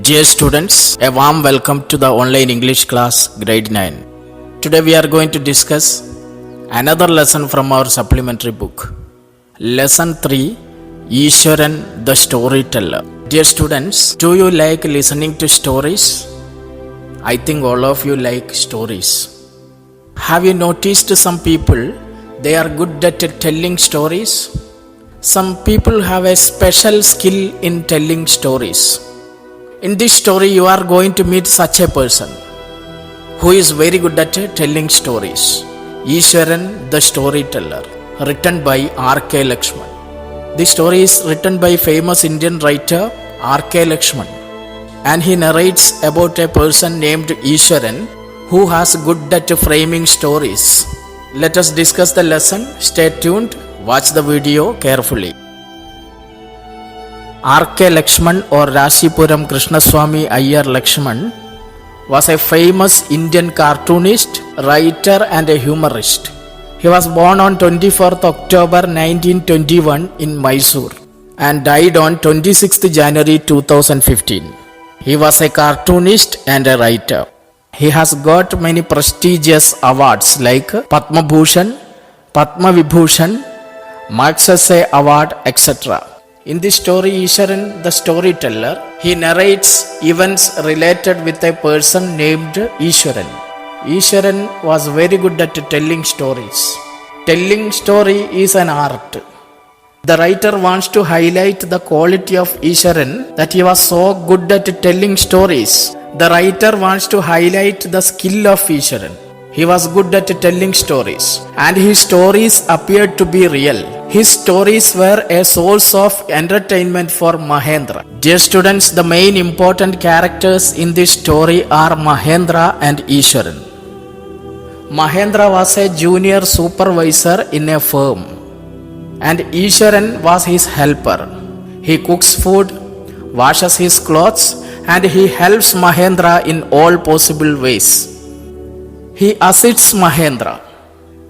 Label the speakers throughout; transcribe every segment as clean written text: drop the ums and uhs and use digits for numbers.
Speaker 1: Dear students, a warm welcome to the online English class grade 9. Today we are going to discuss another lesson from our supplementary book. Lesson 3, Ishwaran the Storyteller. Dear students, do you like listening to stories? I think all of you like stories. Have you noticed some people, they are good at telling stories? Some people have a special skill in telling stories. In this story, you are going to meet such a person who is very good at telling stories. Ishwaran the Storyteller, written by R.K. Lakshman. This story is written by famous Indian writer R.K. Lakshman, and he narrates about a person named Ishwaran who has good at framing stories. Let us discuss the lesson. Stay tuned. Watch the video carefully. R.K. Lakshman or Rashipuram Krishnaswamy Iyer Lakshman was a famous Indian cartoonist, writer and a humorist. He was born on 24th October 1921 in Mysore and died on 26th January 2015. He was a cartoonist and a writer. He has got many prestigious awards like Padma Bhushan, Padma Vibhushan, Magsaysay Award, etc. In this story, Ishwaran the Storyteller, he narrates events related with a person named Ishwaran. Ishwaran was very good at telling stories. Telling story is an art. The writer wants to highlight the quality of Ishwaran, that he was so good at telling stories. The writer wants to highlight the skill of Ishwaran. He was good at telling stories, and his stories appeared to be real. His stories were a source of entertainment for Mahendra. Dear students, the main important characters in this story are Mahendra and Ishwaran. Mahendra was a junior supervisor in a firm, and Ishwaran was his helper. He cooks food, washes his clothes, and he helps Mahendra in all possible ways. He assists Mahendra.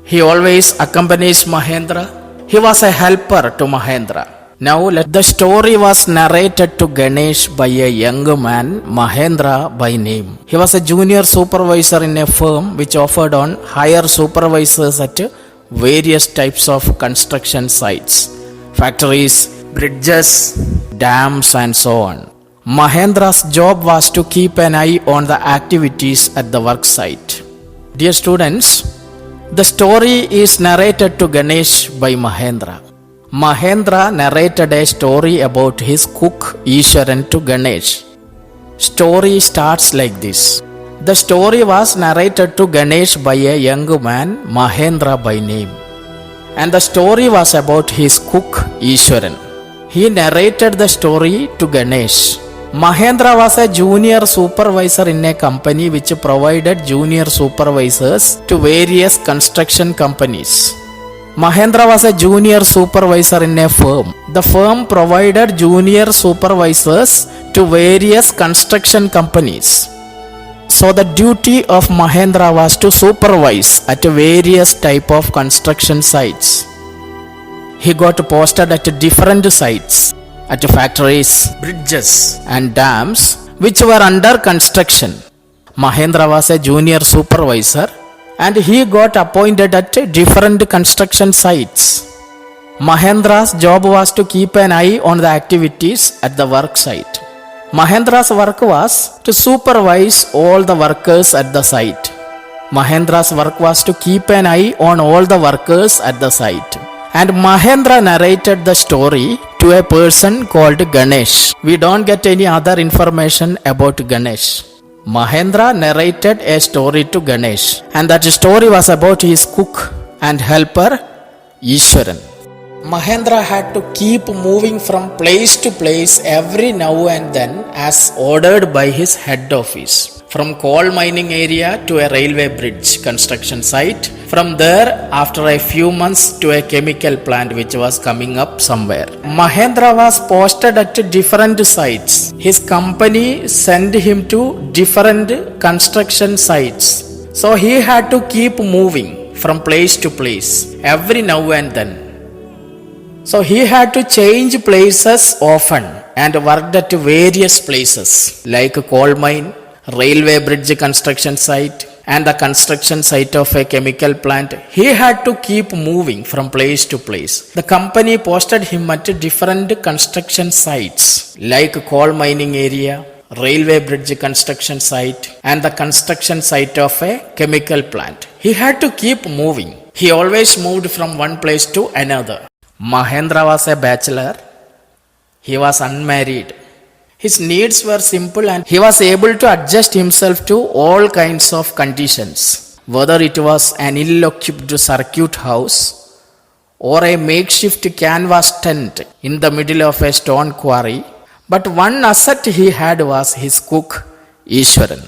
Speaker 1: He always accompanies Mahendra. He was a helper to Mahendra. Now the story was narrated to Ganesh by a young man, Mahendra by name. He was a junior supervisor in a firm which offered on hire supervisors at various types of construction sites, factories, bridges, dams and so on. Mahendra's job was to keep an eye on the activities at the work site. Dear students, the story is narrated to Ganesh by Mahendra. Mahendra narrated a story about his cook Ishwaran to Ganesh. Story starts like this. The story was narrated to Ganesh by a young man, Mahendra by name. And the story was about his cook Ishwaran. He narrated the story to Ganesh. Mahendra was a junior supervisor in a company which provided junior supervisors to various construction companies. Mahendra was a junior supervisor in a firm. The firm provided junior supervisors to various construction companies. So the duty of Mahendra was to supervise at various type of construction sites. He got posted at different sites, at factories, bridges and dams which were under construction. Mahendra was a junior supervisor and he got appointed at different construction sites. Mahendra's job was to keep an eye on the activities at the work site. Mahendra's work was to supervise all the workers at the site. Mahendra's work was to keep an eye on all the workers at the site. And Mahendra narrated the story to a person called Ganesh. We don't get any other information about Ganesh. Mahendra narrated a story to Ganesh, and that story was about his cook and helper Ishwaran. Mahendra had to keep moving from place to place every now and then as ordered by his head office. From coal mining area to a railway bridge construction site. From there, after a few months, to a chemical plant which was coming up somewhere. Mahendra was posted at different sites. His company sent him to different construction sites. So he had to keep moving from place to place every now and then. So he had to change places often. and worked at various places like coal mine, railway bridge construction site, and the construction site of a chemical plant. He had to keep moving from place to place. The company posted him at different construction sites like coal mining area, railway bridge construction site, and the construction site of a chemical plant. He had to keep moving. He always moved from one place to another. Mahendra was a bachelor. He was unmarried. His needs were simple and he was able to adjust himself to all kinds of conditions, whether it was an ill-equipped circuit house or a makeshift canvas tent in the middle of a stone quarry. But one asset he had was his cook, Ishwaran.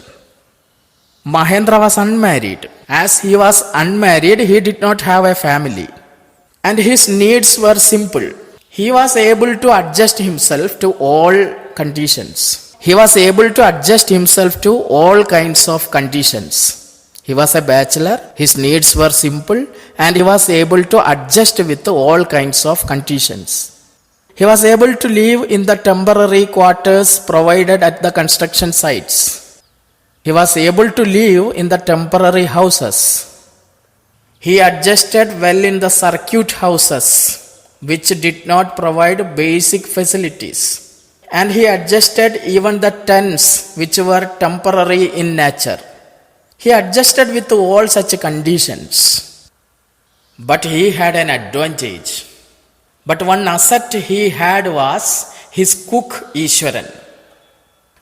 Speaker 1: Mahendra was unmarried. As he was unmarried, he did not have a family, and his needs were simple. He was able to adjust himself to all conditions. He was able to adjust himself to all kinds of conditions. He was a bachelor, his needs were simple, and he was able to adjust with all kinds of conditions. He was able to live in the temporary quarters provided at the construction sites. He was able to live in the temporary houses. He adjusted well in the circuit houses, which did not provide basic facilities. And he adjusted even the tents, which were temporary in nature. He adjusted with all such conditions. But he had an advantage. But one asset he had was his cook Ishwaran.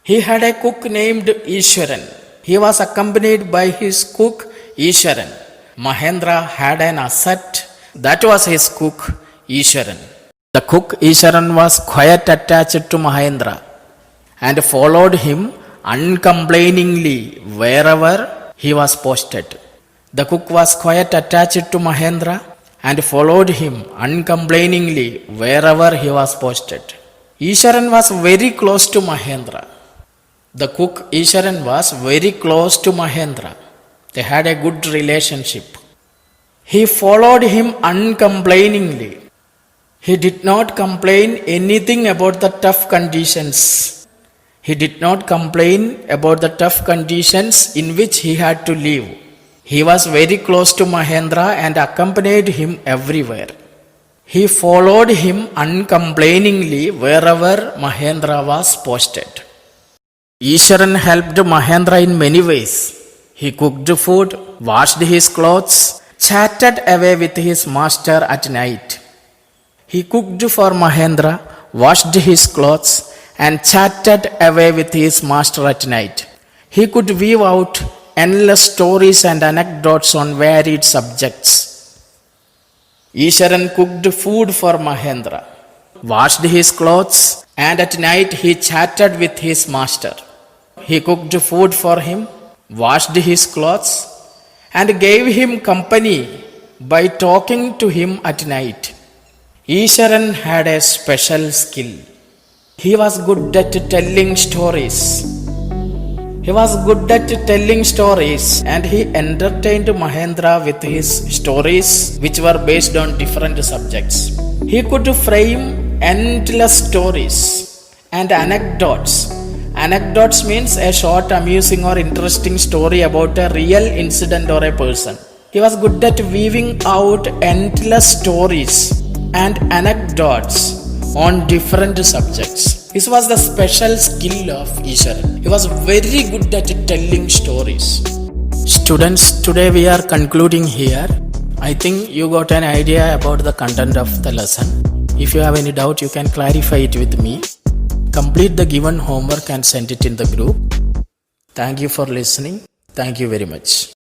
Speaker 1: He had a cook named Ishwaran. He was accompanied by his cook Ishwaran. Mahendra had an asset, that was his cook Ishwaran. The cook Ishwaran was quite attached to Mahendra and followed him uncomplainingly wherever he was posted. The cook was quite attached to Mahendra and followed him uncomplainingly wherever he was posted. Ishwaran was very close to Mahendra. The cook Ishwaran was very close to Mahendra. They had a good relationship. He followed him uncomplainingly. He did not complain anything about the tough conditions. He did not complain about the tough conditions in which he had to live. He was very close to Mahendra and accompanied him everywhere. He followed him uncomplainingly wherever Mahendra was posted. Ishwaran helped Mahendra in many ways. He cooked food, washed his clothes, chatted away with his master at night. He cooked for Mahendra, washed his clothes, and chatted away with his master at night. He could weave out endless stories and anecdotes on varied subjects. Ishwaran cooked food for Mahendra, washed his clothes, and at night he chatted with his master. He cooked food for him, washed his clothes, and gave him company by talking to him at night. Ishwaran had a special skill. He was good at telling stories. He was good at telling stories, and he entertained Mahendra with his stories, which were based on different subjects. He could frame endless stories and anecdotes. Anecdotes means a short, amusing, or interesting story about a real incident or a person. He was good at weaving out endless stories and anecdotes on different subjects. This was the special skill of Ishwaran. He was very good at telling stories. Students, today we are concluding here. I think you got an idea about the content of the lesson. If you have any doubt, you can clarify it with me. Complete the given homework and send it in the group. Thank you for listening. Thank you very much.